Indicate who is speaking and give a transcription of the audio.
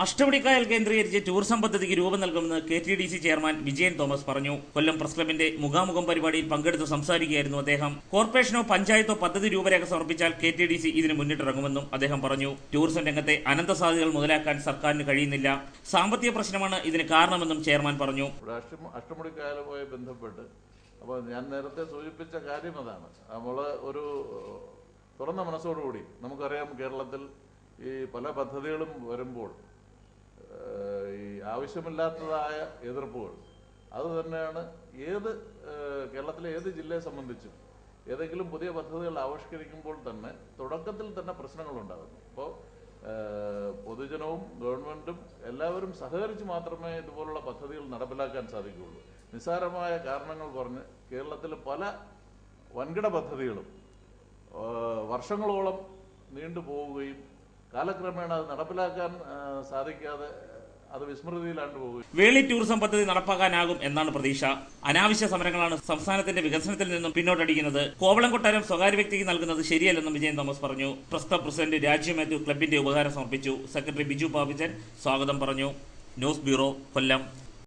Speaker 1: അഷ്ടമുടിക്കായൽ കേന്ദ്രീകരിച്ച് ടൂറിസം പദ്ധതിക്ക് രൂപം നൽകുമെന്ന് KTDC ചെയർമാൻ വിജയൻ തോമസ് പറഞ്ഞു. കൊല്ലം പ്രസ് ക്ലബിന്റെ മുഖാമുഖം പരിപാടിയിൽ പങ്കെടുത്ത് സംസാരിക്കുകയായിരുന്നു അദ്ദേഹം. കോർപ്പറേഷനോ പഞ്ചായത്തോ പദ്ധതി രൂപരേഖ സമർപ്പിച്ചാൽ KTDC ഇതിന് മുന്നിട്ടിറങ്ങുമെന്നും അദ്ദേഹം പറഞ്ഞു. ടൂറിസം രംഗത്തെ അനന്ത സാധ്യതകൾ മുതലാക്കാൻ സർക്കാരിന് കഴിയുന്നില്ല. സാമ്പത്തിക പ്രശ്നമാണ് ഇതിന് കാരണമെന്നും ചെയർമാൻ പറഞ്ഞു.
Speaker 2: അഷ്ടമുടിക്കായലുമായി ബന്ധപ്പെട്ട് അപ്പോൾ ഞാൻ നേരത്തെ സൂചിപ്പിച്ച കാര്യം അതാണ്. നമ്മൾ ഒരു തുറന്ന മനസ്സോടുകൂടി നമുക്കറിയാം, കേരളത്തിൽ ഈ പല പദ്ധതികളും വരുമ്പോൾ ഈ ആവശ്യമില്ലാത്തതായ എതിർപ്പുകൾ അത് തന്നെയാണ് കേരളത്തിലെ ഏത് ജില്ലയെ സംബന്ധിച്ചും ഏതെങ്കിലും പുതിയ പദ്ധതികൾ ആവിഷ്കരിക്കുമ്പോൾ തന്നെ തുടക്കത്തിൽ തന്നെ പ്രശ്നങ്ങളുണ്ടാകുന്നു. അപ്പോൾ പൊതുജനവും ഗവൺമെൻറ്റും എല്ലാവരും സഹകരിച്ച് മാത്രമേ ഇതുപോലുള്ള പദ്ധതികൾ നടപ്പിലാക്കാൻ സാധിക്കുകയുള്ളൂ. നിസ്സാരമായ കാരണങ്ങൾ പറഞ്ഞ് കേരളത്തിൽ പല വൻകിട പദ്ധതികളും വർഷങ്ങളോളം നീണ്ടുപോവുകയും കാലക്രമേണ അത് നടപ്പിലാക്കാൻ സാധിക്കാതെ അത് വിസ്മൃതിയിലാണ്ട് പോകും.
Speaker 1: വേളി ടൂറിസം പദ്ധതി നടപ്പാക്കാനാകും എന്നാണ് പ്രതീക്ഷ. അനാവശ്യ സമരങ്ങളാണ് സംസ്ഥാനത്തിന്റെ വികസനത്തിൽ നിന്നും പിന്നോട്ടടിക്കുന്നത്. കോവളം കൊട്ടാരം സ്വകാര്യ വ്യക്തിക്ക് നൽകുന്നത് ശരിയല്ലെന്നും വിജയൻ തോമസ് പറഞ്ഞു. Press club president Rajeev Mathew ക്ലബിന്റെ ഉപഹാരം സമർപ്പിച്ചു. സെക്രട്ടറി ബിജു പാവിച്ചൻ സ്വാഗതം പറഞ്ഞു. ന്യൂസ് ബ്യൂറോ, കൊല്ലം.